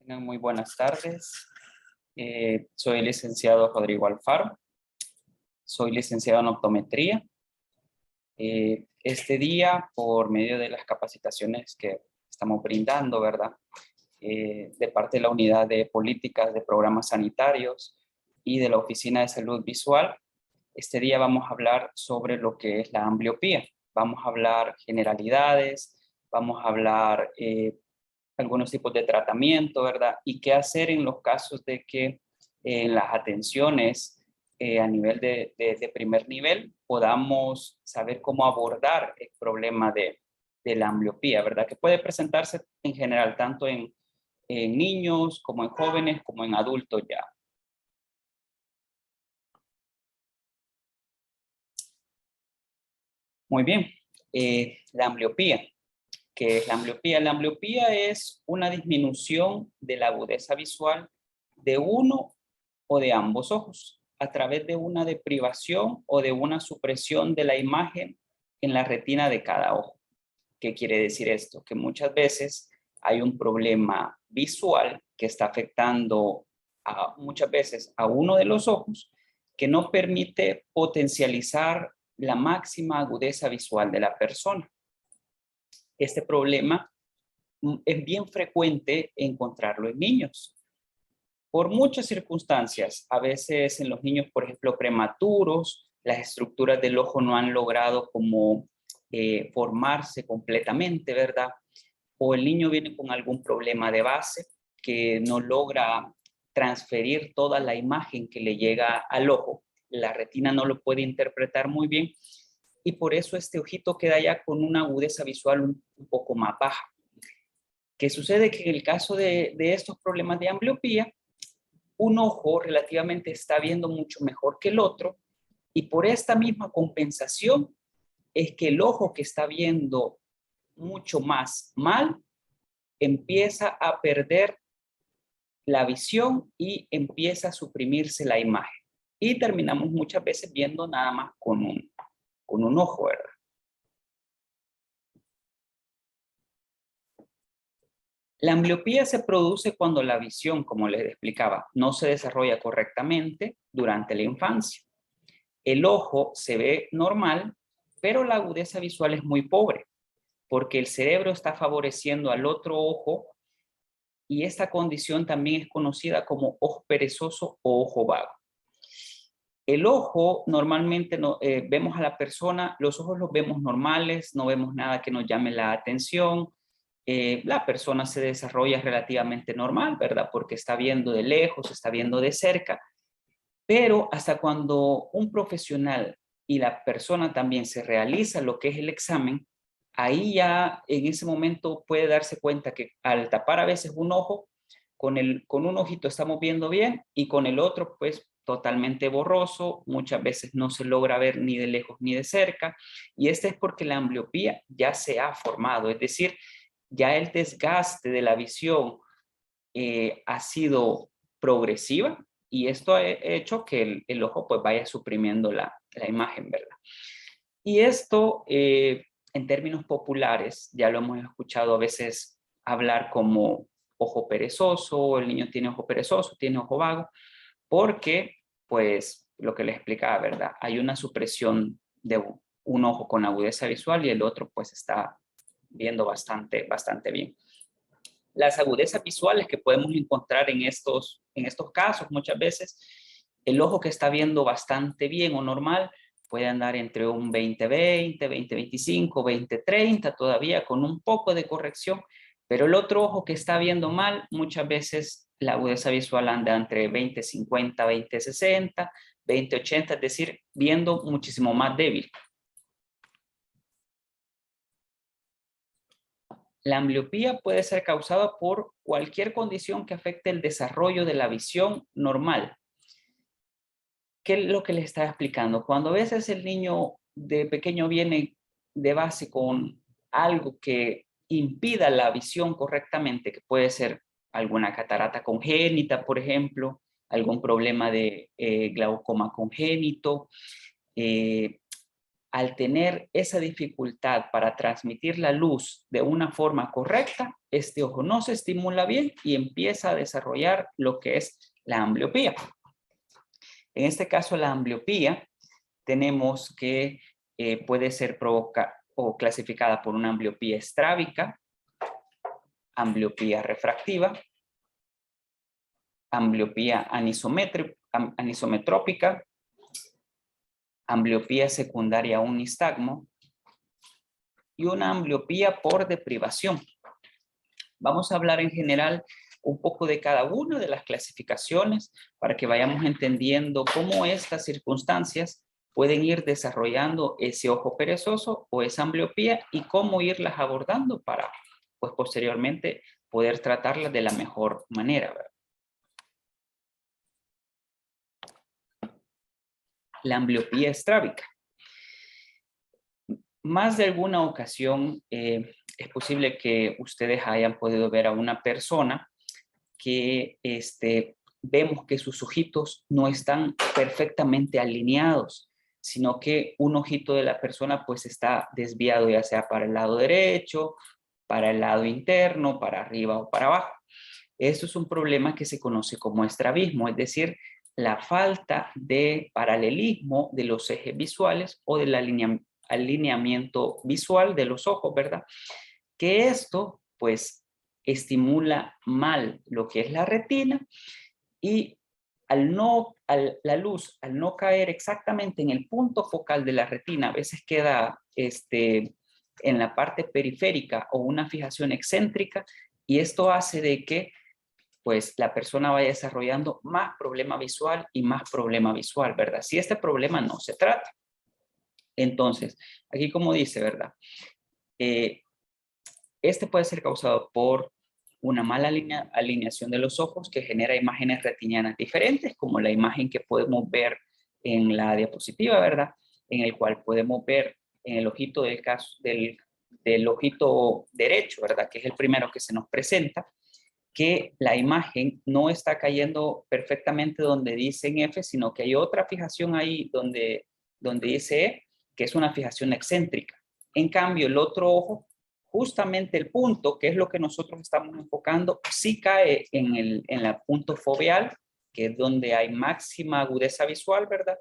Tengan muy buenas tardes. Soy el licenciado Rodrigo Alfaro. Soy licenciado en optometría. Este día, por medio de las capacitaciones que estamos brindando, ¿verdad? De parte de la Unidad de Políticas de Programas Sanitarios y de la Oficina de Salud Visual, este día vamos a hablar sobre lo que es la ambliopía. Vamos a hablar generalidades, vamos a hablar algunos tipos de tratamiento, ¿verdad? Y qué hacer en los casos de que en las atenciones a nivel de primer nivel podamos saber cómo abordar el problema de la ambliopía, ¿verdad? Que puede presentarse en general tanto en niños como en jóvenes como en adultos ya. Muy bien. La ambliopía. ¿Qué es la ambliopía? La ambliopía es una disminución de la agudeza visual de uno o de ambos ojos a través de una deprivación o de una supresión de la imagen en la retina de cada ojo. ¿Qué quiere decir esto? Que muchas veces hay un problema visual que está afectando muchas veces a uno de los ojos que no permite potencializar la máxima agudeza visual de la persona. Este problema es bien frecuente encontrarlo en niños. Por muchas circunstancias, a veces en los niños, por ejemplo, prematuros, las estructuras del ojo no han logrado como formarse completamente, ¿verdad? O el niño viene con algún problema de base que no logra transferir toda la imagen que le llega al ojo. La retina no lo puede interpretar muy bien y por eso este ojito queda ya con una agudeza visual un poco más baja. ¿Qué sucede? Que en el caso de estos problemas de ambliopía, un ojo relativamente está viendo mucho mejor que el otro y por esta misma compensación es que el ojo que está viendo mucho más mal empieza a perder la visión y empieza a suprimirse la imagen. Y terminamos muchas veces viendo nada más con un ojo, ¿verdad? La ambliopía se produce cuando la visión, como les explicaba, no se desarrolla correctamente durante la infancia. El ojo se ve normal, pero la agudeza visual es muy pobre, porque el cerebro está favoreciendo al otro ojo y esta condición también es conocida como ojo perezoso o ojo vago. El ojo, normalmente vemos a la persona, los ojos los vemos normales, no vemos nada que nos llame la atención. La persona se desarrolla relativamente normal, ¿verdad? Porque está viendo de lejos, está viendo de cerca, pero hasta cuando un profesional y la persona también se realiza lo que es el examen, ahí ya en ese momento puede darse cuenta que al tapar a veces un ojo, con un ojito estamos viendo bien y con el otro pues totalmente borroso, muchas veces no se logra ver ni de lejos ni de cerca, y este es porque la ambliopía ya se ha formado, es decir, ya el desgaste de la visión ha sido progresiva y esto ha hecho que el ojo pues vaya suprimiendo la imagen, ¿verdad? Y esto en términos populares ya lo hemos escuchado a veces hablar como ojo perezoso, el niño tiene ojo perezoso, tiene ojo vago, porque pues lo que les explicaba, ¿verdad? Hay una supresión de un ojo con agudeza visual y el otro pues está viendo bastante bien. Las agudezas visuales que podemos encontrar en estos casos, muchas veces, el ojo que está viendo bastante bien o normal puede andar entre un 20-20, 20-25, 20-30 todavía con un poco de corrección, pero el otro ojo que está viendo mal, muchas veces la agudeza visual anda entre 20-50, 20-60, 20-80, es decir, viendo muchísimo más débil. La ambliopía puede ser causada por cualquier condición que afecte el desarrollo de la visión normal. ¿Qué es lo que les estaba explicando? Cuando a veces el niño de pequeño viene de base con algo que impida la visión correctamente, que puede ser alguna catarata congénita, por ejemplo, algún problema de glaucoma congénito, al tener esa dificultad para transmitir la luz de una forma correcta, este ojo no se estimula bien y empieza a desarrollar lo que es la ambliopía. En este caso, la ambliopía tenemos que puede ser clasificada por una ambliopía estrábica, ambliopía refractiva, ambliopía anisometrópica, ambliopía secundaria a un nistagmo y una ambliopía por deprivación. Vamos a hablar en general un poco de cada una de las clasificaciones para que vayamos entendiendo cómo estas circunstancias pueden ir desarrollando ese ojo perezoso o esa ambliopía y cómo irlas abordando para, pues posteriormente, poder tratarlas de la mejor manera, ¿verdad? La ambliopía estrábica. Más de alguna ocasión es posible que ustedes hayan podido ver a una persona que vemos que sus ojitos no están perfectamente alineados, sino que un ojito de la persona pues está desviado ya sea para el lado derecho, para el lado interno, para arriba o para abajo. Esto es un problema que se conoce como estrabismo, es decir, la falta de paralelismo de los ejes visuales o del alineamiento visual de los ojos, ¿verdad? Que esto pues estimula mal lo que es la retina y la luz al no caer exactamente en el punto focal de la retina, a veces queda en la parte periférica o una fijación excéntrica y esto hace de que pues la persona vaya desarrollando más problema visual y más problema visual, ¿verdad? Si este problema no se trata. Entonces, aquí como dice, ¿verdad? Este puede ser causado por una mala alineación de los ojos que genera imágenes retinianas diferentes, como la imagen que podemos ver en la diapositiva, ¿verdad? En el cual podemos ver en el ojito del ojito derecho, ¿verdad? Que es el primero que se nos presenta, que la imagen no está cayendo perfectamente donde dice en F, sino que hay otra fijación ahí donde dice E, que es una fijación excéntrica. En cambio, el otro ojo, justamente el punto, que es lo que nosotros estamos enfocando, sí cae en el punto foveal, que es donde hay máxima agudeza visual, ¿verdad?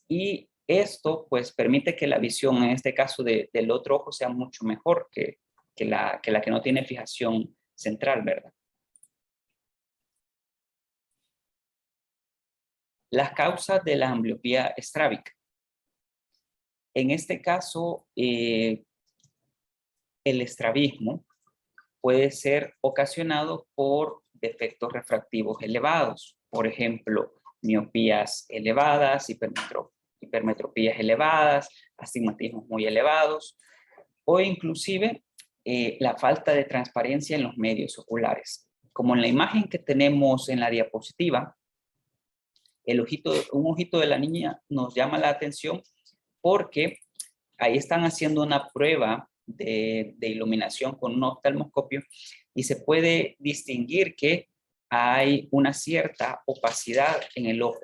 Y esto, pues, permite que la visión, en este caso del otro ojo, sea mucho mejor que la que no tiene fijación central, ¿verdad? Las causas de la ambliopía estrábica. En este caso, el estrabismo puede ser ocasionado por defectos refractivos elevados, por ejemplo, miopías elevadas, hipermetropías elevadas, astigmatismos muy elevados, o inclusive la falta de transparencia en los medios oculares. Como en la imagen que tenemos en la diapositiva, un ojito de la niña nos llama la atención porque ahí están haciendo una prueba de iluminación con un oftalmoscopio y se puede distinguir que hay una cierta opacidad en el ojo.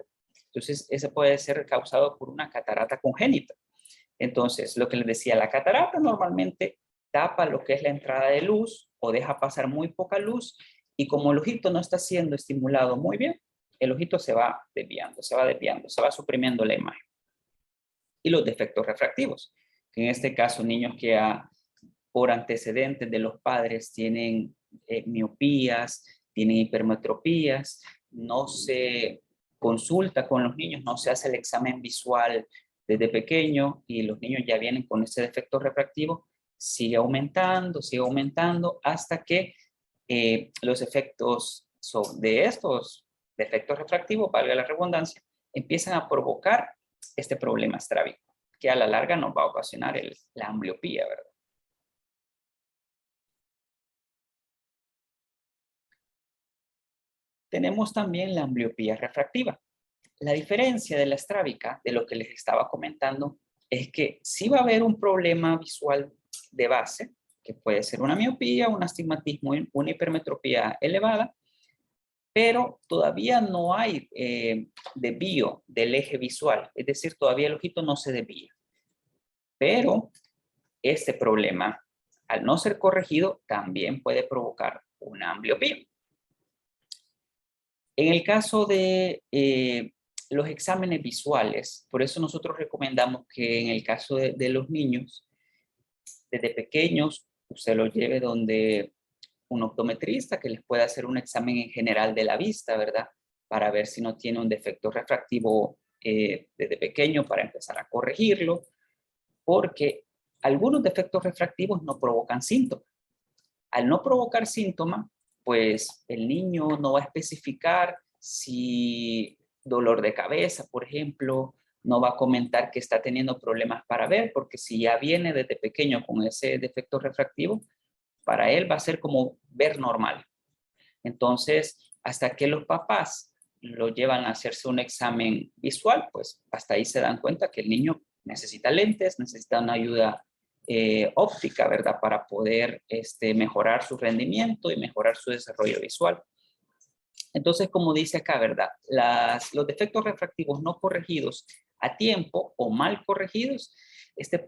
Entonces, ese puede ser causado por una catarata congénita. Entonces, lo que les decía, la catarata normalmente tapa lo que es la entrada de luz o deja pasar muy poca luz y como el ojito no está siendo estimulado muy bien, el ojito se va desviando, se va suprimiendo la imagen. Y los defectos refractivos, que en este caso niños que por antecedentes de los padres tienen miopías, tienen hipermetropías, no se consulta con los niños, no se hace el examen visual desde pequeño y los niños ya vienen con ese defecto refractivo, sigue aumentando hasta que los efectos de estos defectos refractivos, valga la redundancia, empiezan a provocar este problema estrábico, que a la larga nos va a ocasionar la ambliopía, ¿verdad? Tenemos también la ambliopía refractiva. La diferencia de la estrábica, de lo que les estaba comentando, es que sí va a haber un problema visual de base, que puede ser una miopía, un astigmatismo, una hipermetropía elevada, pero todavía no hay desvío del eje visual, es decir, todavía el ojito no se desvía. Pero este problema al no ser corregido, también puede provocar una ambliopía. En el caso de los exámenes visuales, por eso nosotros recomendamos que en el caso de los niños, desde pequeños, usted los lleve donde un optometrista que les pueda hacer un examen en general de la vista, ¿verdad? Para ver si no tiene un defecto refractivo desde pequeño para empezar a corregirlo, porque algunos defectos refractivos no provocan síntomas. Al no provocar síntomas, pues el niño no va a especificar si dolor de cabeza, por ejemplo, no va a comentar que está teniendo problemas para ver, porque si ya viene desde pequeño con ese defecto refractivo, para él va a ser como ver normal. Entonces, hasta que los papás lo llevan a hacerse un examen visual, pues hasta ahí se dan cuenta que el niño necesita lentes, necesita una ayuda óptica, ¿verdad? Para poder mejorar su rendimiento y mejorar su desarrollo visual. Entonces, como dice acá, ¿verdad? Los defectos refractivos no corregidos a tiempo o mal corregidos,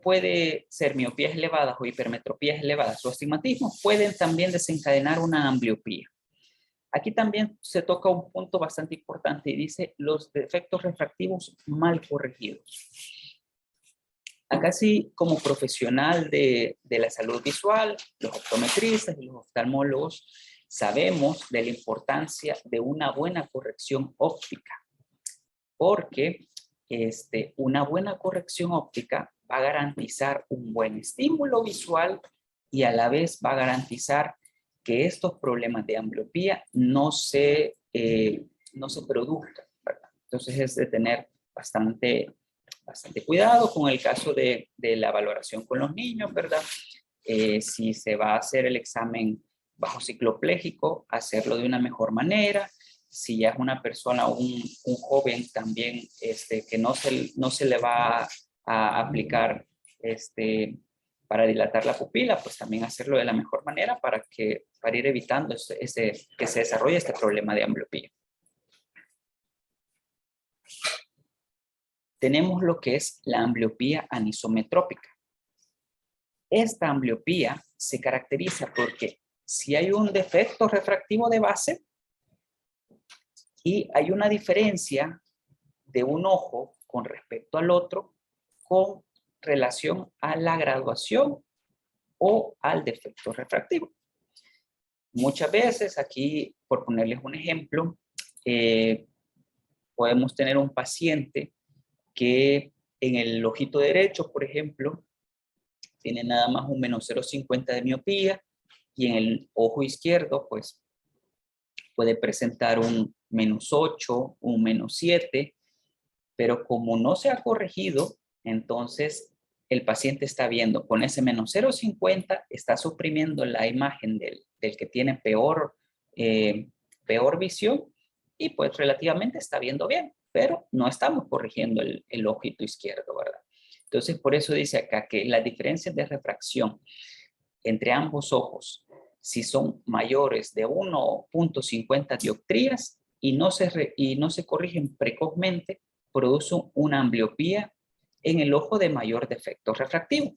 puede ser miopías elevadas o hipermetropías elevadas o astigmatismo, pueden también desencadenar una ambliopía. Aquí también se toca un punto bastante importante y dice los defectos refractivos mal corregidos. Acá sí, como profesional de la salud visual, los optometristas y los oftalmólogos sabemos de la importancia de una buena corrección óptica, porque una buena corrección óptica va a garantizar un buen estímulo visual y a la vez va a garantizar que estos problemas de ambliopía no se produzcan, ¿verdad? Entonces es de tener bastante cuidado con el caso de la valoración con los niños, ¿verdad? Si se va a hacer el examen bajo ciclopléjico, hacerlo de una mejor manera. Si ya es una persona, un joven también, que no se le va a aplicar para dilatar la pupila, pues también hacerlo de la mejor manera para ir evitando que se desarrolle este problema de ambliopía. Tenemos lo que es la ambliopía anisometrópica. Esta ambliopía se caracteriza porque si hay un defecto refractivo de base y hay una diferencia de un ojo con respecto al otro con relación a la graduación o al defecto refractivo. Muchas veces, aquí, por ponerles un ejemplo, podemos tener un paciente que en el ojito derecho, por ejemplo, tiene nada más un menos 0,50 de miopía y en el ojo izquierdo, pues, puede presentar un menos 8, un menos 7, pero como no se ha corregido, entonces el paciente está viendo con ese menos 0,50, está suprimiendo la imagen del que tiene peor visión y pues relativamente está viendo bien, pero no estamos corrigiendo el ojito izquierdo, ¿verdad? Entonces, por eso dice acá que las diferencias de refracción entre ambos ojos, si son mayores de 1,50 dioptrías y no se corrigen precozmente, produce una ambliopía en el ojo de mayor defecto refractivo,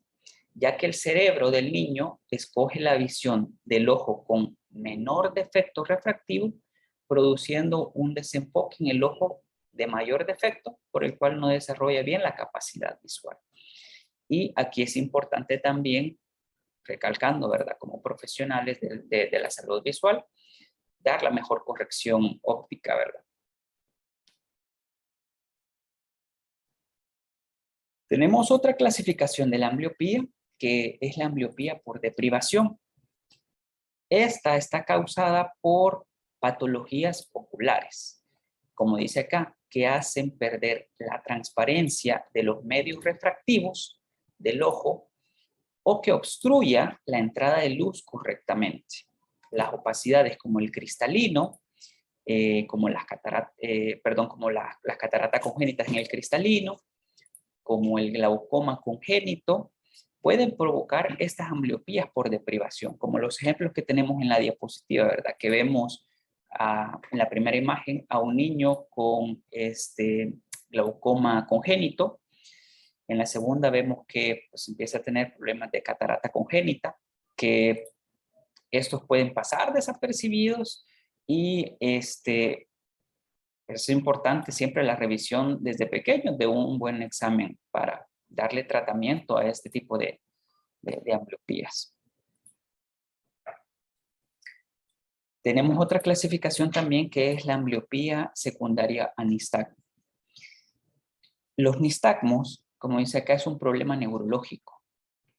ya que el cerebro del niño escoge la visión del ojo con menor defecto refractivo, produciendo un desenfoque en el ojo de mayor defecto, por el cual no desarrolla bien la capacidad visual. Y aquí es importante también, recalcando, ¿verdad? Como profesionales de la salud visual, dar la mejor corrección óptica, ¿verdad? Tenemos otra clasificación de la ambliopía, que es la ambliopía por deprivación. Esta está causada por patologías oculares, como dice acá, que hacen perder la transparencia de los medios refractivos del ojo o que obstruya la entrada de luz correctamente. Las opacidades como el cristalino, como las cataratas congénitas en el cristalino, como el glaucoma congénito, pueden provocar estas ambliopías por deprivación, como los ejemplos que tenemos en la diapositiva, ¿verdad? Que vemos en la primera imagen a un niño con glaucoma congénito. En la segunda vemos que pues, empieza a tener problemas de catarata congénita. que estos pueden pasar desapercibidos y es importante siempre la revisión desde pequeños de un buen examen para darle tratamiento a este tipo de ambliopías. Tenemos otra clasificación también que es la ambliopía secundaria a nistagmo. Los nistagmos, como dice acá, es un problema neurológico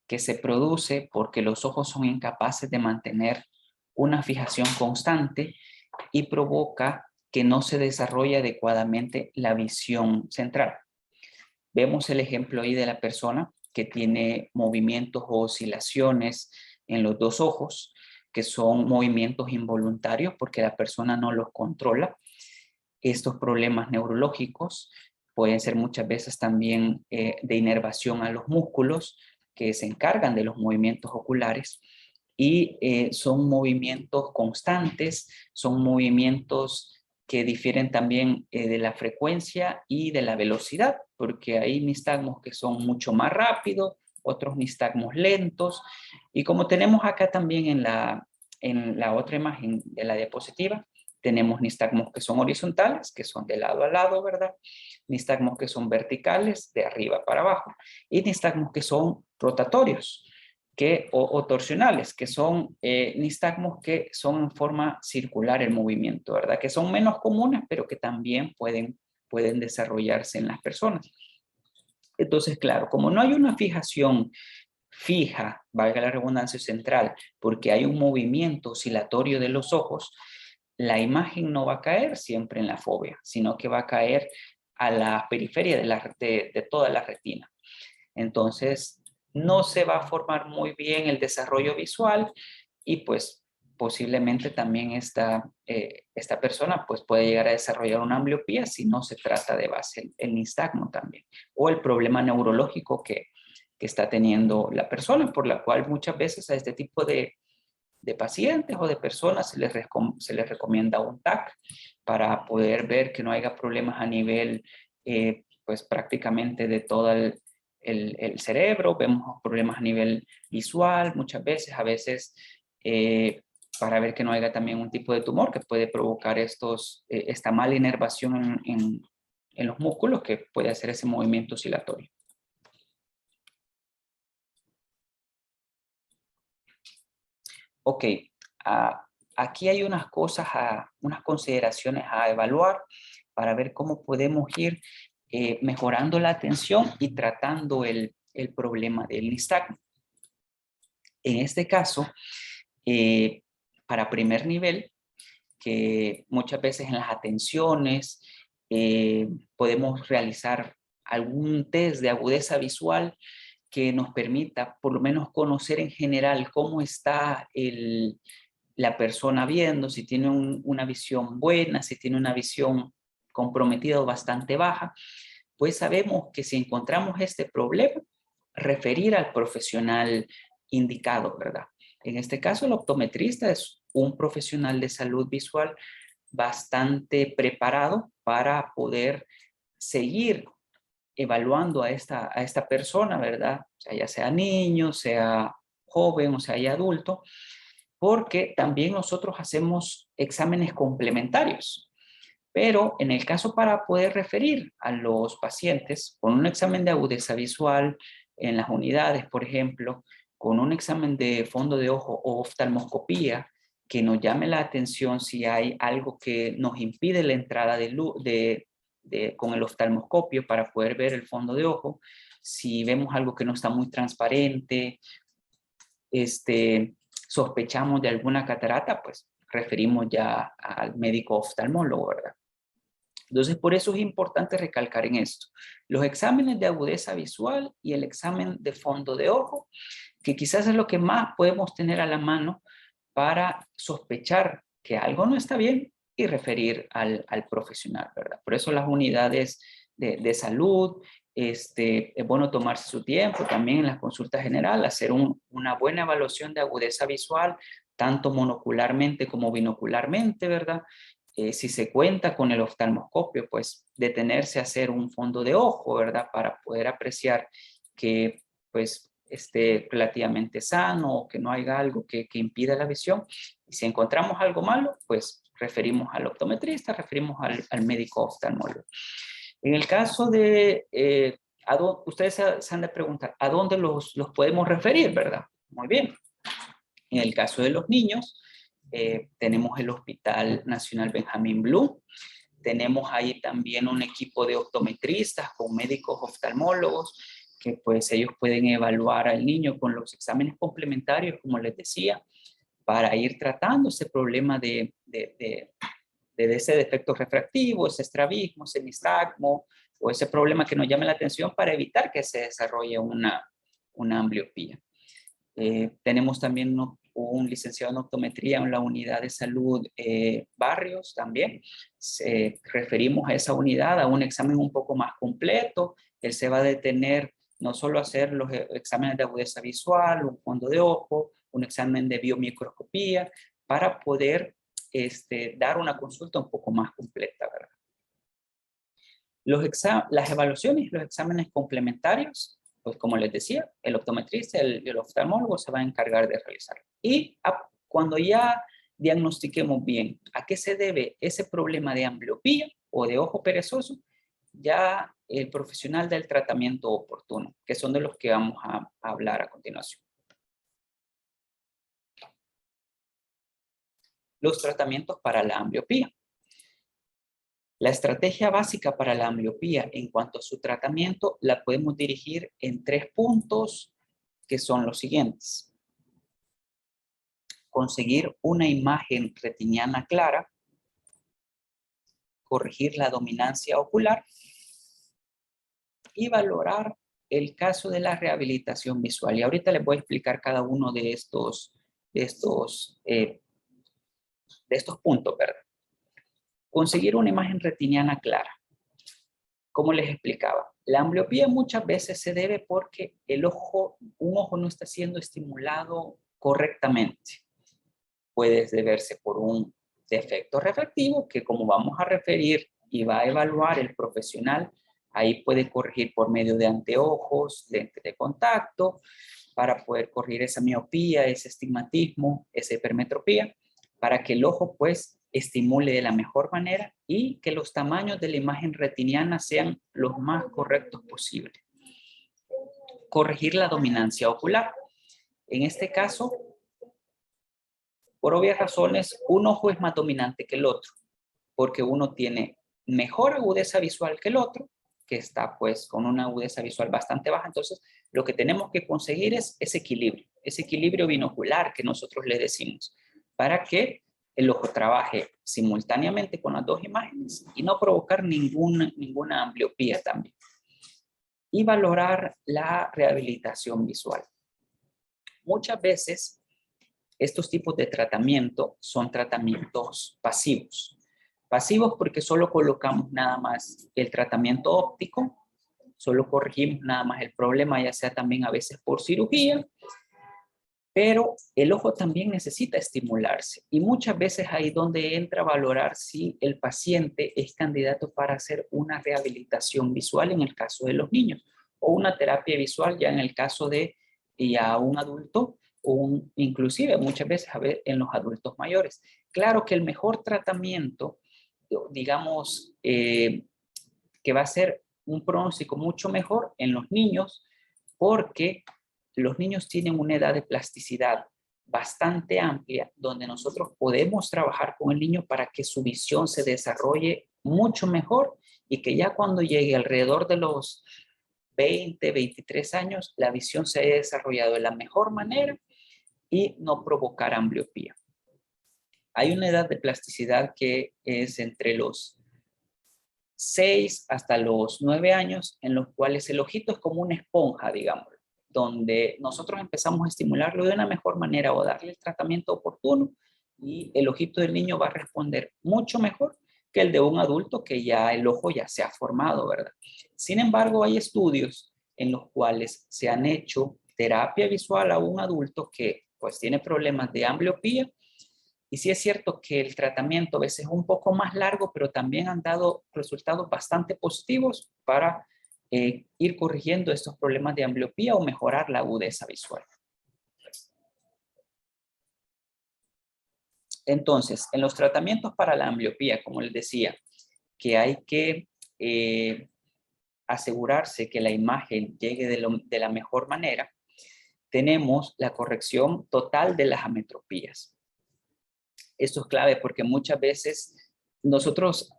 que se produce porque los ojos son incapaces de mantener una fijación constante y provoca que no se desarrolle adecuadamente la visión central. Vemos el ejemplo ahí de la persona que tiene movimientos o oscilaciones en los dos ojos, que son movimientos involuntarios porque la persona no los controla. Estos problemas neurológicos pueden ser muchas veces también de inervación a los músculos que se encargan de los movimientos oculares y son movimientos constantes, son movimientos que difieren también de la frecuencia y de la velocidad, porque hay nistagmos que son mucho más rápidos, otros nistagmos lentos, y como tenemos acá también en la otra imagen de la diapositiva, tenemos nistagmos que son horizontales, que son de lado a lado, ¿verdad? Nistagmos que son verticales, de arriba para abajo, y nistagmos que son rotatorios, o torsionales, que son nistagmos que son en forma circular el movimiento, ¿verdad? Que son menos comunes, pero que también pueden desarrollarse en las personas. Entonces, claro, como no hay una fijación fija, valga la redundancia central, porque hay un movimiento oscilatorio de los ojos, la imagen no va a caer siempre en la fóvea, sino que va a caer a la periferia de toda la retina. Entonces, no se va a formar muy bien el desarrollo visual y pues posiblemente también esta persona pues puede llegar a desarrollar una ambliopía si no se trata de base el nistagmo también, o el problema neurológico que está teniendo la persona, por la cual muchas veces a este tipo de pacientes o de personas se les recomienda un TAC para poder ver que no haya problemas a nivel pues prácticamente de todo el cerebro. Vemos problemas a nivel visual muchas veces, a veces para ver que no haya también un tipo de tumor que puede provocar esta mala inervación en los músculos que puede hacer ese movimiento oscilatorio. Ok, aquí hay unas cosas, unas consideraciones a evaluar para ver cómo podemos ir mejorando la atención y tratando el problema del nistagmo. En este caso, para primer nivel, que muchas veces en las atenciones podemos realizar algún test de agudeza visual que nos permita por lo menos conocer en general cómo está la persona viendo, si tiene una visión buena, si tiene una visión comprometida o bastante baja, pues sabemos que si encontramos este problema, referir al profesional indicado, ¿verdad? En este caso, el optometrista es un profesional de salud visual bastante preparado para poder seguir evaluando a esta persona, ¿verdad? O sea, ya sea niño, sea joven o sea ya adulto, porque también nosotros hacemos exámenes complementarios. Pero en el caso para poder referir a los pacientes con un examen de agudeza visual en las unidades, por ejemplo, con un examen de fondo de ojo o oftalmoscopía, que nos llame la atención si hay algo que nos impide la entrada de luz con el oftalmoscopio para poder ver el fondo de ojo, si vemos algo que no está muy transparente, sospechamos de alguna catarata, pues referimos ya al médico oftalmólogo, ¿verdad? Entonces, por eso es importante recalcar en esto. Los exámenes de agudeza visual y el examen de fondo de ojo, que quizás es lo que más podemos tener a la mano para sospechar que algo no está bien y referir al profesional, ¿verdad? Por eso las unidades de salud, es bueno tomarse su tiempo también en la consulta general, hacer una buena evaluación de agudeza visual, tanto monocularmente como binocularmente, ¿verdad? Si se cuenta con el oftalmoscopio, pues detenerse a hacer un fondo de ojo, ¿verdad? Para poder apreciar que pues esté relativamente sano o que no haya algo que impida la visión. Y si encontramos algo malo, pues referimos al optometrista, referimos al médico oftalmólogo. En el caso de, ustedes se han de preguntar, ¿a dónde los podemos referir, verdad? Muy bien. En el caso de los niños, tenemos el Hospital Nacional Benjamín Blum. Tenemos ahí también un equipo de optometristas con médicos oftalmólogos que pues ellos pueden evaluar al niño con los exámenes complementarios, como les decía, para ir tratando ese problema de ese defecto refractivo, ese estrabismo, ese nistagmo, o ese problema que nos llame la atención para evitar que se desarrolle una ambliopía. Tenemos también un licenciado en optometría en la unidad de salud Barrios también. Referimos a esa unidad a un examen un poco más completo. Él se va a detener no solo a hacer los exámenes de agudeza visual, un fondo de ojo, un examen de biomicroscopía, para poder dar una consulta un poco más completa, ¿verdad? Las evaluaciones y los exámenes complementarios, pues como les decía, el optometrista y el oftalmólogo se van a encargar de realizar. Y cuando ya diagnostiquemos bien a qué se debe ese problema de ambliopía o de ojo perezoso, ya el profesional del tratamiento oportuno, que son de los que vamos a hablar a continuación. Los tratamientos para la ambliopía. La estrategia básica para la ambliopía en cuanto a su tratamiento la podemos dirigir en 3 puntos que son los siguientes. Conseguir una imagen retiniana clara, corregir la dominancia ocular y valorar el caso de la rehabilitación visual. Y ahorita les voy a explicar cada uno de estos puntos, ¿verdad? Conseguir una imagen retiniana clara. Como les explicaba, la ambliopía muchas veces se debe porque un ojo no está siendo estimulado correctamente. Puede deberse por un defecto refractivo que, como vamos a referir y va a evaluar el profesional, ahí puede corregir por medio de anteojos, lentes de contacto, para poder corregir esa miopía, ese estigmatismo, esa hipermetropía, para que el ojo pues estimule de la mejor manera y que los tamaños de la imagen retiniana sean los más correctos posibles. Corregir la dominancia ocular. En este caso, por obvias razones, un ojo es más dominante que el otro, porque uno tiene mejor agudeza visual que el otro, que está pues con una agudeza visual bastante baja. Entonces, lo que tenemos que conseguir es ese equilibrio binocular que nosotros le decimos, para que el ojo trabaje simultáneamente con las dos imágenes y no provocar ninguna ambliopía también. Y valorar la rehabilitación visual. Muchas veces estos tipos de tratamiento son tratamientos pasivos. Pasivos porque solo colocamos nada más el tratamiento óptico, solo corregimos nada más el problema, ya sea también a veces por cirugía, pero el ojo también necesita estimularse y muchas veces ahí donde entra a valorar si el paciente es candidato para hacer una rehabilitación visual en el caso de los niños o una terapia visual ya en el caso de ya un adulto o inclusive muchas veces en los adultos mayores. Claro que el mejor tratamiento, digamos, que va a ser un pronóstico mucho mejor en los niños porque los niños tienen una edad de plasticidad bastante amplia donde nosotros podemos trabajar con el niño para que su visión se desarrolle mucho mejor y que ya cuando llegue alrededor de los 20, 23 años, la visión se haya desarrollado de la mejor manera y no provocar ambliopía. Hay una edad de plasticidad que es entre los 6 hasta los 9 años, en los cuales el ojito es como una esponja, digamos, donde nosotros empezamos a estimularlo de una mejor manera o darle el tratamiento oportuno y el ojito del niño va a responder mucho mejor que el de un adulto que ya el ojo ya se ha formado, ¿verdad? Sin embargo, hay estudios en los cuales se han hecho terapia visual a un adulto que pues tiene problemas de ambliopía y sí es cierto que el tratamiento a veces es un poco más largo, pero también han dado resultados bastante positivos para ir corrigiendo estos problemas de ambliopía o mejorar la agudeza visual. Entonces, en los tratamientos para la ambliopía, como les decía, que hay que asegurarse que la imagen llegue de la mejor manera, tenemos la corrección total de las ametropías. Esto es clave porque muchas veces nosotros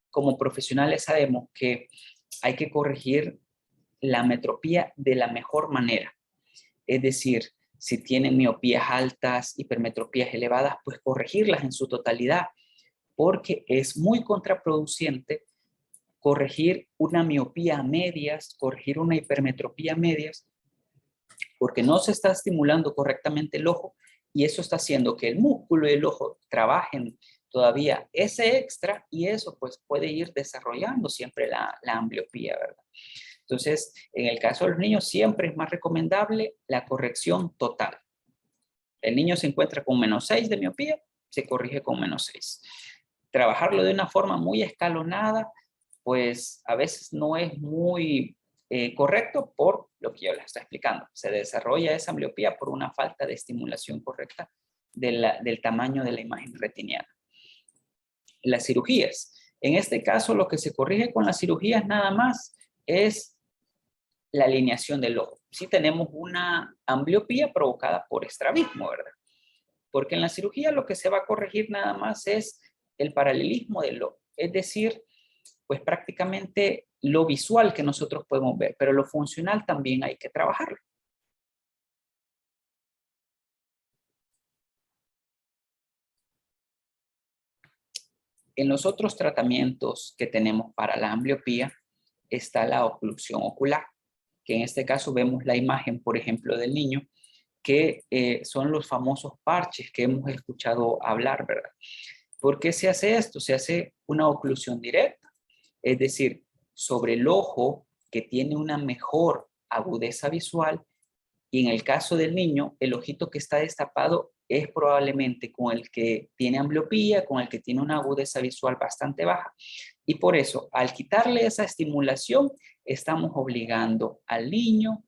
como profesionales sabemos que hay que corregir la ametropía de la mejor manera. Es decir, si tienen miopías altas, hipermetropías elevadas, pues corregirlas en su totalidad, porque es muy contraproducente corregir una miopía a medias, corregir una hipermetropía a medias, porque no se está estimulando correctamente el ojo y eso está haciendo que el músculo y el ojo trabajen todavía ese extra y eso pues puede ir desarrollando siempre la ambliopía, ¿verdad? Entonces, en el caso de los niños siempre es más recomendable la corrección total. El niño se encuentra con -6 de miopía, se corrige con -6. Trabajarlo de una forma muy escalonada, pues a veces no es muy correcto por lo que yo les estoy explicando. Se desarrolla esa ambliopía por una falta de estimulación correcta del tamaño de la imagen retiniana. Las cirugías. En este caso, lo que se corrige con las cirugías nada más es la alineación del ojo. Si tenemos una ambliopía provocada por estrabismo, ¿verdad? Porque en la cirugía lo que se va a corregir nada más es el paralelismo del ojo. Es decir, pues prácticamente lo visual que nosotros podemos ver, pero lo funcional también hay que trabajarlo. En los otros tratamientos que tenemos para la ambliopía está la oclusión ocular, que en este caso vemos la imagen, por ejemplo, del niño, que son los famosos parches que hemos escuchado hablar, ¿verdad? ¿Por qué se hace esto? Se hace una oclusión directa, es decir, sobre el ojo que tiene una mejor agudeza visual y en el caso del niño, el ojito que está destapado es probablemente con el que tiene ambliopía, con el que tiene una agudeza visual bastante baja. Y por eso, al quitarle esa estimulación, estamos obligando al niño,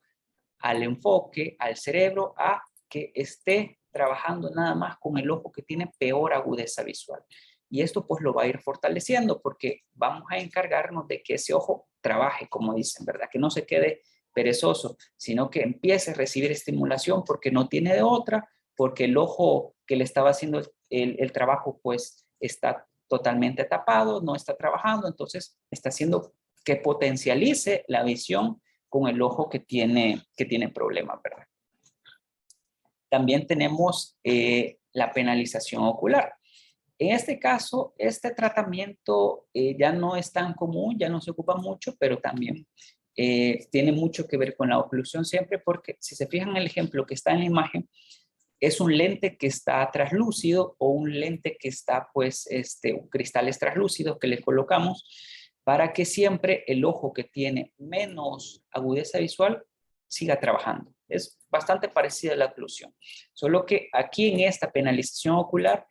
al enfoque, al cerebro, a que esté trabajando nada más con el ojo que tiene peor agudeza visual. Y esto pues lo va a ir fortaleciendo porque vamos a encargarnos de que ese ojo trabaje, como dicen, ¿verdad? Que no se quede perezoso, sino que empiece a recibir estimulación porque no tiene de otra, porque el ojo que le estaba haciendo el trabajo pues está totalmente tapado, no está trabajando, entonces está haciendo que potencialice la visión con el ojo que tiene problemas, ¿verdad? También tenemos la penalización ocular. En este caso, este tratamiento ya no es tan común, ya no se ocupa mucho, pero también tiene mucho que ver con la oclusión siempre, porque si se fijan en el ejemplo que está en la imagen, es un lente que está traslúcido o un lente que está, pues, cristales translúcidos que le colocamos para que siempre el ojo que tiene menos agudeza visual siga trabajando. Es bastante parecida a la oclusión, solo que aquí en esta penalización ocular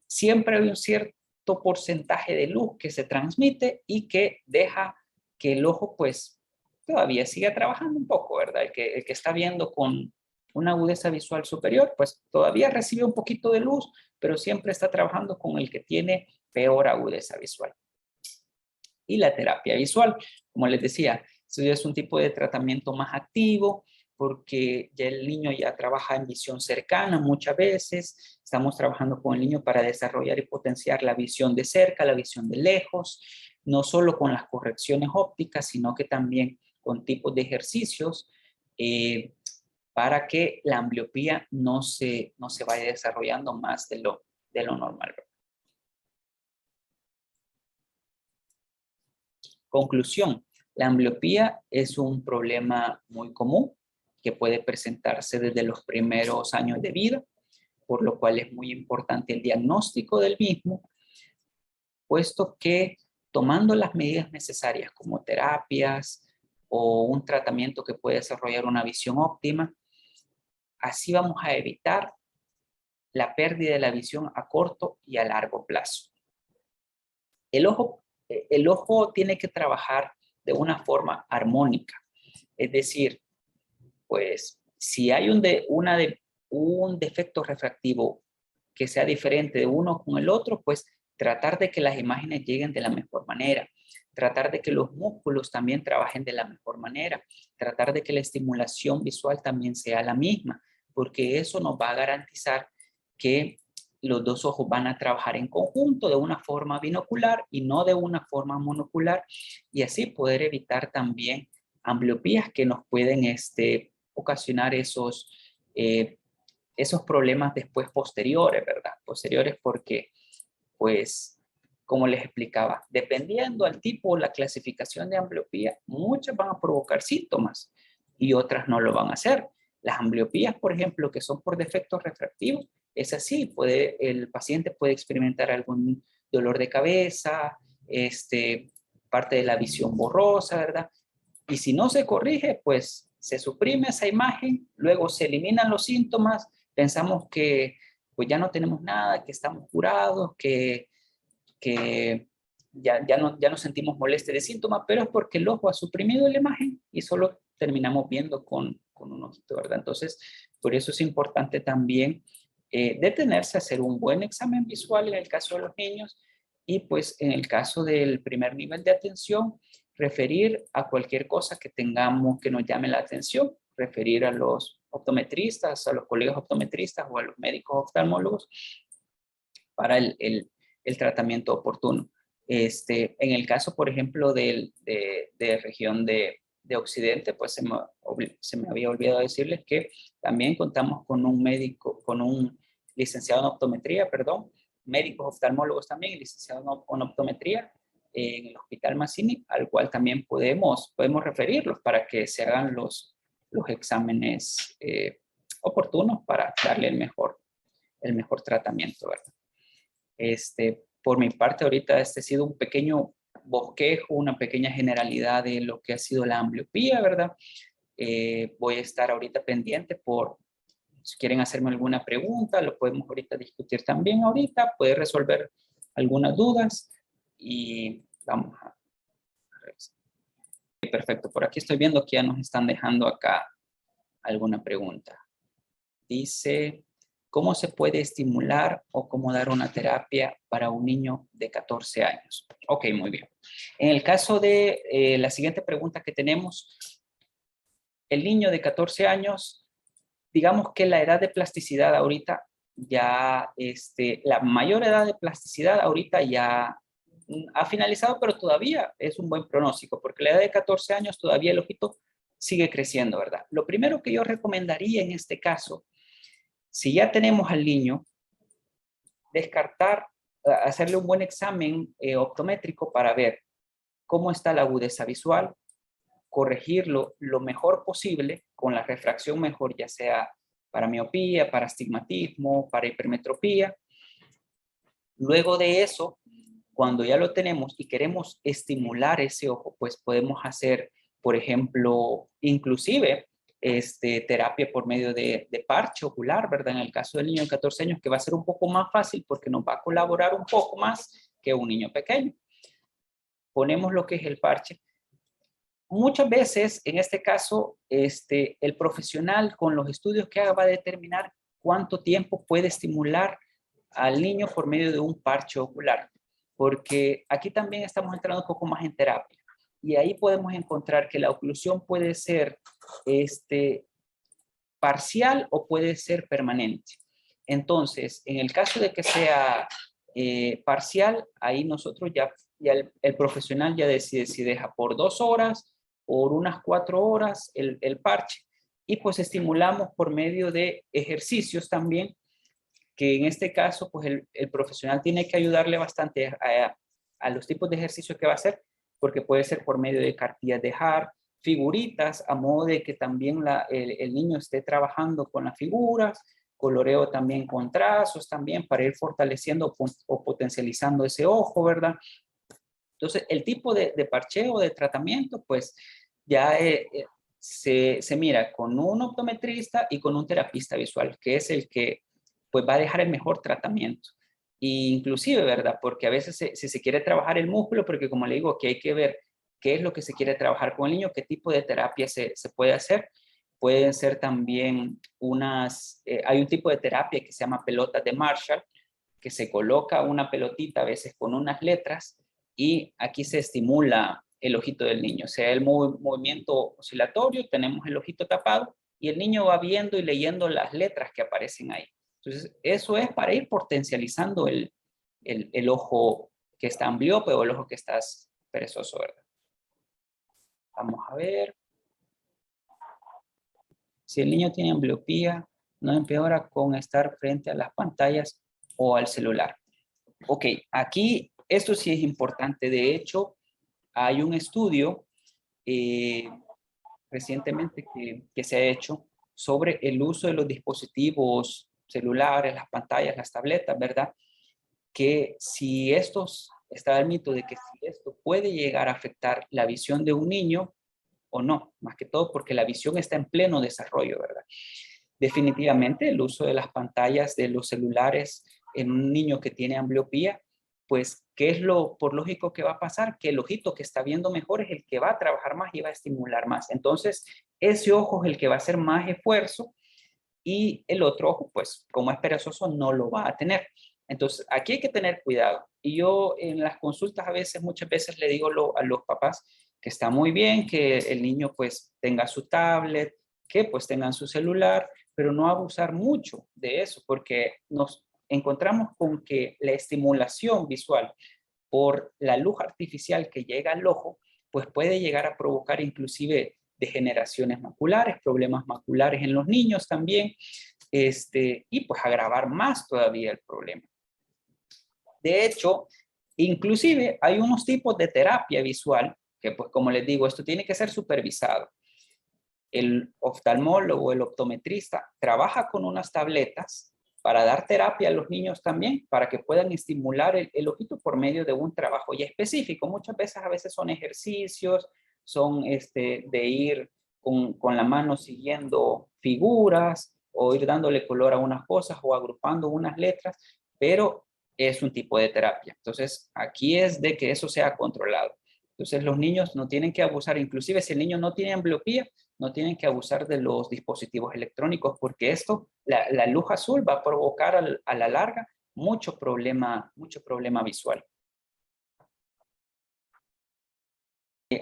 siempre hay un cierto porcentaje de luz que se transmite y que deja que el ojo pues todavía siga trabajando un poco, ¿verdad? El que está viendo con una agudeza visual superior, pues todavía recibe un poquito de luz, pero siempre está trabajando con el que tiene peor agudeza visual. Y la terapia visual, como les decía, esto ya es un tipo de tratamiento más activo, porque ya el niño ya trabaja en visión cercana muchas veces. Estamos trabajando con el niño para desarrollar y potenciar la visión de cerca, la visión de lejos, no solo con las correcciones ópticas, sino que también con tipos de ejercicios para que la ambliopía no se vaya desarrollando más de lo normal. Conclusión, la ambliopía es un problema muy común que puede presentarse desde los primeros años de vida, por lo cual es muy importante el diagnóstico del mismo, puesto que tomando las medidas necesarias como terapias o un tratamiento que puede desarrollar una visión óptima, así vamos a evitar la pérdida de la visión a corto y a largo plazo. El ojo tiene que trabajar de una forma armónica. Es decir, pues si hay un defecto refractivo que sea diferente de uno con el otro, pues tratar de que las imágenes lleguen de la mejor manera, tratar de que los músculos también trabajen de la mejor manera, tratar de que la estimulación visual también sea la misma, porque eso nos va a garantizar que los dos ojos van a trabajar en conjunto de una forma binocular y no de una forma monocular, y así poder evitar también ambliopías que nos pueden ocasionar esos problemas después posteriores, ¿verdad? Posteriores porque, pues, como les explicaba, dependiendo al tipo o la clasificación de ambliopía, muchas van a provocar síntomas y otras no lo van a hacer. Las ambliopías, por ejemplo, que son por defectos refractivos, es así, el paciente puede experimentar algún dolor de cabeza, parte de la visión borrosa, ¿verdad? Y si no se corrige, pues se suprime esa imagen, luego se eliminan los síntomas, pensamos que pues ya no tenemos nada, que estamos curados, que ya no sentimos molestia de síntomas, pero es porque el ojo ha suprimido la imagen y solo terminamos viendo con un ojito, ¿verdad? Entonces, por eso es importante también detenerse a hacer un buen examen visual en el caso de los niños y pues en el caso del primer nivel de atención, referir a cualquier cosa que tengamos que nos llame la atención, referir a los optometristas, a los colegas optometristas o a los médicos oftalmólogos para el tratamiento oportuno. En el caso, por ejemplo, de región de Occidente, pues se me había olvidado decirles que también contamos con un médico, con un licenciado en optometría, perdón, médicos oftalmólogos también, y licenciado en optometría en el Hospital Mazzini, al cual también podemos referirlos para que se hagan los exámenes oportunos para darle el mejor tratamiento, ¿verdad? Por mi parte, ahorita ha sido un pequeño bosquejo, una pequeña generalidad de lo que ha sido la ambliopía, ¿verdad? Voy a estar ahorita pendiente si quieren hacerme alguna pregunta, lo podemos ahorita discutir también ahorita, puede resolver algunas dudas y vamos a revisar. Perfecto, por aquí estoy viendo que ya nos están dejando acá alguna pregunta. Dice, ¿cómo se puede estimular o cómo dar una terapia para un niño de 14 años? Ok, muy bien. En el caso de la siguiente pregunta que tenemos, el niño de 14 años, digamos que la edad de plasticidad ahorita ya, la mayor edad de plasticidad ahorita ya ha finalizado, pero todavía es un buen pronóstico, porque la edad de 14 años todavía el ojito sigue creciendo, ¿verdad? Lo primero que yo recomendaría en este caso, si ya tenemos al niño, hacerle un buen examen optométrico para ver cómo está la agudeza visual, corregirlo lo mejor posible con la refracción mejor, ya sea para miopía, para astigmatismo, para hipermetropía. Luego de eso, cuando ya lo tenemos y queremos estimular ese ojo, pues podemos hacer, por ejemplo, inclusive terapia por medio de parche ocular, ¿verdad? En el caso del niño de 14 años, que va a ser un poco más fácil porque nos va a colaborar un poco más que un niño pequeño. Ponemos lo que es el parche. Muchas veces, en este caso, el profesional con los estudios que haga va a determinar cuánto tiempo puede estimular al niño por medio de un parche ocular, porque aquí también estamos entrando un poco más en terapia y ahí podemos encontrar que la oclusión puede ser parcial o puede ser permanente. Entonces, en el caso de que sea parcial, ahí nosotros ya el profesional ya decide si deja por 2 horas, por unas 4 horas el parche, y pues estimulamos por medio de ejercicios también, que en este caso pues el profesional tiene que ayudarle bastante a los tipos de ejercicios que va a hacer, porque puede ser por medio de cartillas de Hart, figuritas, a modo de que también el niño esté trabajando con las figuras, coloreo también con trazos también para ir fortaleciendo o potencializando ese ojo, ¿verdad? Entonces, el tipo de parcheo, de tratamiento, pues ya se mira con un optometrista y con un terapista visual, que es el que pues va a dejar el mejor tratamiento. E inclusive, ¿verdad? Porque a veces si se quiere trabajar el músculo, porque como le digo, que hay que ver qué es lo que se quiere trabajar con el niño, qué tipo de terapia se puede hacer. Pueden ser también hay un tipo de terapia que se llama pelotas de Marshall, que se coloca una pelotita a veces con unas letras y aquí se estimula el ojito del niño. O sea, el movimiento oscilatorio, tenemos el ojito tapado y el niño va viendo y leyendo las letras que aparecen ahí. Entonces, eso es para ir potencializando el ojo que está ambliope o el ojo que está perezoso, ¿verdad? Vamos a ver. Si el niño tiene ambliopía, no empeora con estar frente a las pantallas o al celular. Ok, aquí esto sí es importante. De hecho, hay un estudio recientemente que se ha hecho sobre el uso de los dispositivos celulares, las pantallas, las tabletas, ¿verdad? Que si está el mito de que si esto puede llegar a afectar la visión de un niño o no, más que todo porque la visión está en pleno desarrollo, ¿verdad? Definitivamente el uso de las pantallas, de los celulares en un niño que tiene ambliopía, pues, ¿qué es lo por lógico que va a pasar? Que el ojito que está viendo mejor es el que va a trabajar más y va a estimular más. Entonces, ese ojo es el que va a hacer más esfuerzo y el otro ojo, pues, como es perezoso, no lo va a tener. Entonces, aquí hay que tener cuidado. Y yo en las consultas muchas veces le digo a los papás que está muy bien que el niño pues tenga su tablet, que pues tengan su celular, pero no abusar mucho de eso, porque nos encontramos con que la estimulación visual por la luz artificial que llega al ojo, pues puede llegar a provocar inclusive degeneraciones maculares, problemas maculares en los niños también, y pues agravar más todavía el problema. De hecho, inclusive hay unos tipos de terapia visual que pues como les digo, esto tiene que ser supervisado. El oftalmólogo, el optometrista, trabaja con unas tabletas para dar terapia a los niños también, para que puedan estimular el ojito por medio de un trabajo ya específico. Muchas veces, a veces son ejercicios, son de ir con la mano siguiendo figuras o ir dándole color a unas cosas o agrupando unas letras, pero es un tipo de terapia. Entonces, aquí es de que eso sea controlado. Entonces, los niños no tienen que abusar, inclusive si el niño no tiene ambliopía, no tienen que abusar de los dispositivos electrónicos porque la luz azul va a provocar a la larga mucho problema visual.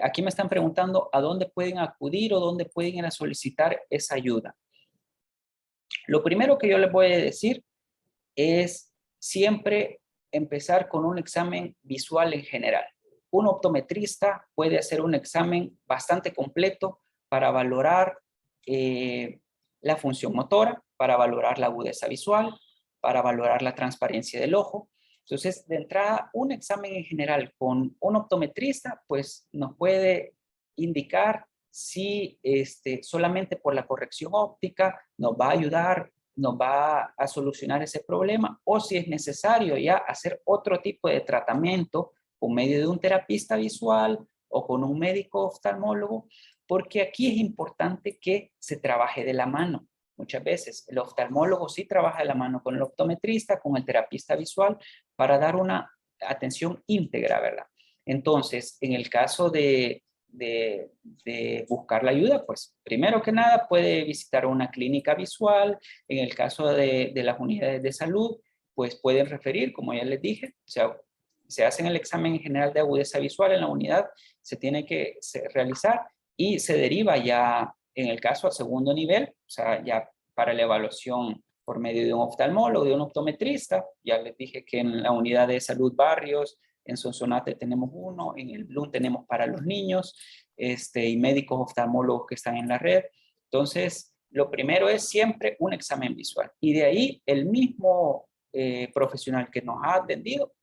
Aquí me están preguntando a dónde pueden acudir o dónde pueden ir a solicitar esa ayuda. Lo primero que yo les voy a decir es siempre empezar con un examen visual en general. Un optometrista puede hacer un examen bastante completo para valorar la función motora, para valorar la agudeza visual, para valorar la transparencia del ojo. Entonces, de entrada, un examen en general con un optometrista, pues nos puede indicar si solamente por la corrección óptica nos va a ayudar, nos va a solucionar ese problema, o si es necesario ya hacer otro tipo de tratamiento por medio de un terapista visual o con un médico oftalmólogo, porque aquí es importante que se trabaje de la mano. Muchas veces el oftalmólogo sí trabaja de la mano con el optometrista, con el terapista visual, para dar una atención íntegra, ¿verdad? Entonces, en el caso de buscar la ayuda, pues primero que nada puede visitar una clínica visual. En el caso de las unidades de salud, pues pueden referir, como ya les dije, o sea, se hacen el examen en general de agudeza visual en la unidad, se tiene que realizar y se deriva ya, en el caso al segundo nivel, o sea, ya para la evaluación por medio de un oftalmólogo, de un optometrista. Ya les dije que en la unidad de salud Barrios, en Sonsonate tenemos uno, en el Bloom tenemos para los niños, y médicos oftalmólogos que están en la red. Entonces, lo primero es siempre un examen visual. Y de ahí el mismo profesional que nos ha atendido,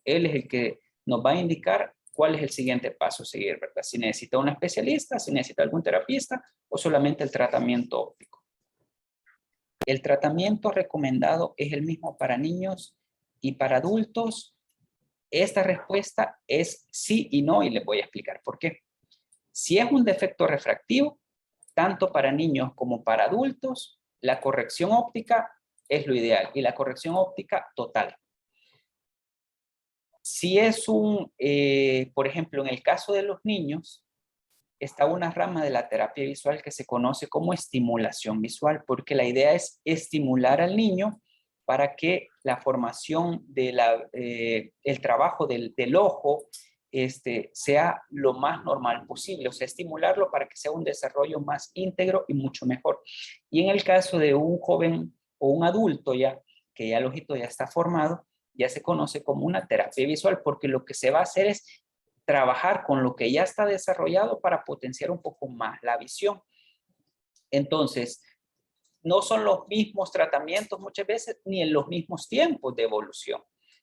él es el que nos va a indicar cuál es el siguiente paso a seguir, ¿verdad? Si necesita un especialista, si necesita algún terapista o solamente el tratamiento óptico. El tratamiento recomendado es el mismo para niños y para adultos. Esta respuesta es sí y no y les voy a explicar por qué. Si es un defecto refractivo, tanto para niños como para adultos, la corrección óptica es lo ideal y la corrección óptica total. Si es por ejemplo, en el caso de los niños, está una rama de la terapia visual que se conoce como estimulación visual, porque la idea es estimular al niño para que la formación el trabajo del ojo sea lo más normal posible, o sea, estimularlo para que sea un desarrollo más íntegro y mucho mejor. Y en el caso de un joven o un adulto ya, que ya el ojito ya está formado, ya se conoce como una terapia visual, porque lo que se va a hacer es trabajar con lo que ya está desarrollado para potenciar un poco más la visión. Entonces, no son los mismos tratamientos muchas veces ni en los mismos tiempos de evolución,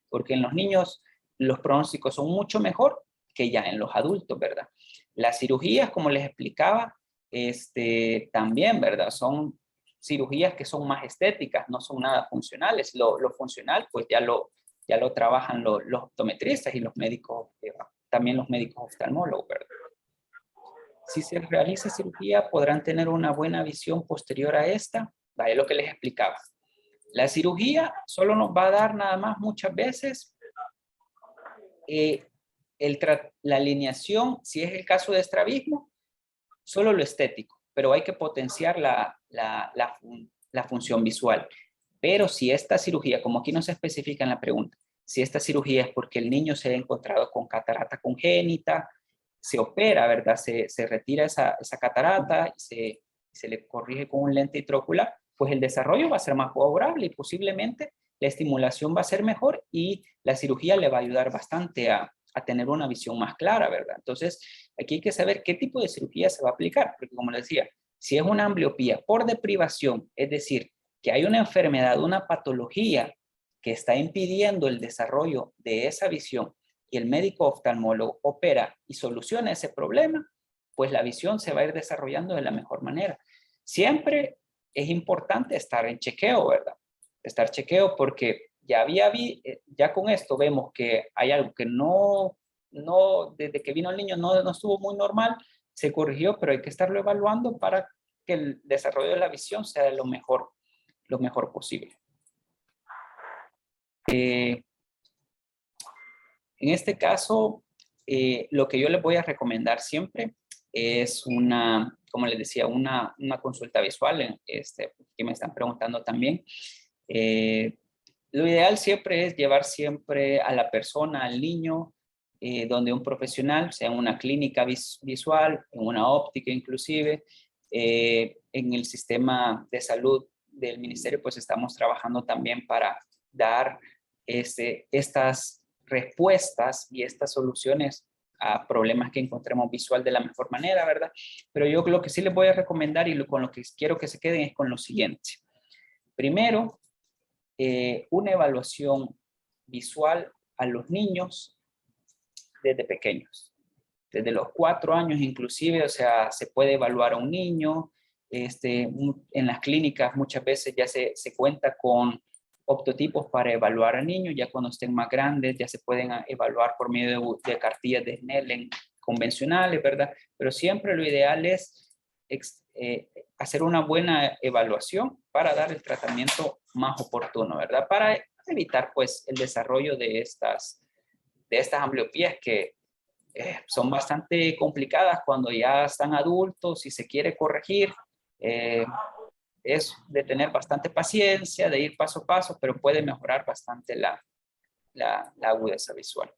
porque en los niños los pronósticos son mucho mejor que ya en los adultos, ¿verdad? Las cirugías, como les explicaba, también, ¿verdad? Son cirugías que son más estéticas, no son nada funcionales. Lo funcional, pues ya lo trabajan los optometristas y los médicos, también los médicos oftalmólogos, ¿verdad? Si se realiza cirugía, podrán tener una buena visión posterior a esta. Vaya lo que les explicaba. La cirugía solo nos va a dar nada más muchas veces la alineación, si es el caso de estrabismo, solo lo estético, pero hay que potenciar la función visual. Pero si esta cirugía, como aquí no se especifica en la pregunta, si esta cirugía es porque el niño se ha encontrado con catarata congénita, se opera, ¿verdad? Se retira esa catarata y se le corrige con un lente intraocular, pues el desarrollo va a ser más favorable y posiblemente la estimulación va a ser mejor y la cirugía le va a ayudar bastante a tener una visión más clara, ¿verdad? Entonces, aquí hay que saber qué tipo de cirugía se va a aplicar, porque como les decía, si es una ambliopía por deprivación, es decir, que hay una enfermedad, una patología que está impidiendo el desarrollo de esa visión y el médico oftalmólogo opera y soluciona ese problema, pues la visión se va a ir desarrollando de la mejor manera. Siempre es importante estar en chequeo, ¿verdad? Estar chequeo porque ya con esto vemos que hay algo que no, desde que vino el niño no estuvo muy normal, se corrigió, pero hay que estarlo evaluando para que el desarrollo de la visión sea lo mejor posible. En este caso, lo que yo les voy a recomendar siempre es como les decía, una consulta visual, que me están preguntando también. Lo ideal siempre es llevar siempre a la persona, al niño, donde un profesional, sea en una clínica visual, en una óptica inclusive, en el sistema de salud del ministerio, pues estamos trabajando también para dar estas respuestas y estas soluciones a problemas que encontremos visual de la mejor manera, ¿verdad? Pero yo lo que sí les voy a recomendar y con lo que quiero que se queden es con lo siguiente. Primero, una evaluación visual a los niños desde pequeños. Desde los 4 años inclusive, o sea, se puede evaluar a un niño. En las clínicas muchas veces ya se cuenta con optotipos para evaluar a niños, ya cuando estén más grandes ya se pueden evaluar por medio de cartillas de Snellen convencionales, ¿verdad? Pero siempre lo ideal es hacer una buena evaluación para dar el tratamiento más oportuno, ¿verdad? Para evitar pues el desarrollo de estas ambliopías que son bastante complicadas cuando ya están adultos y se quiere corregir. Es de tener bastante paciencia, de ir paso a paso, pero puede mejorar bastante la agudeza visual.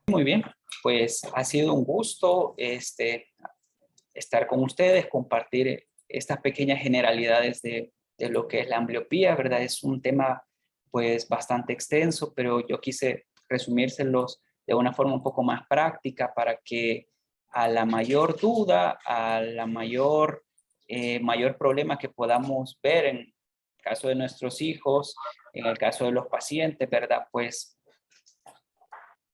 Muy bien, pues ha sido un gusto estar con ustedes, compartir estas pequeñas generalidades de lo que es la ambliopía, ¿verdad? Es un tema pues bastante extenso, pero yo quise resumírselos de una forma un poco más práctica para que a la mayor duda, a la mayor problema que podamos ver en el caso de nuestros hijos, en el caso de los pacientes, ¿verdad? Pues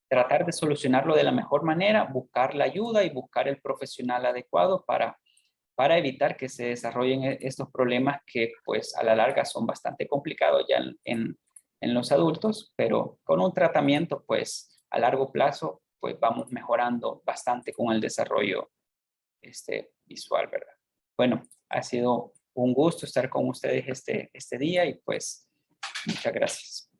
tratar de solucionarlo de la mejor manera, buscar la ayuda y buscar el profesional adecuado para evitar que se desarrollen estos problemas que pues a la larga son bastante complicados ya en los adultos, pero con un tratamiento pues a largo plazo pues vamos mejorando bastante con el desarrollo visual, ¿verdad? Bueno, ha sido un gusto estar con ustedes este día y pues muchas gracias.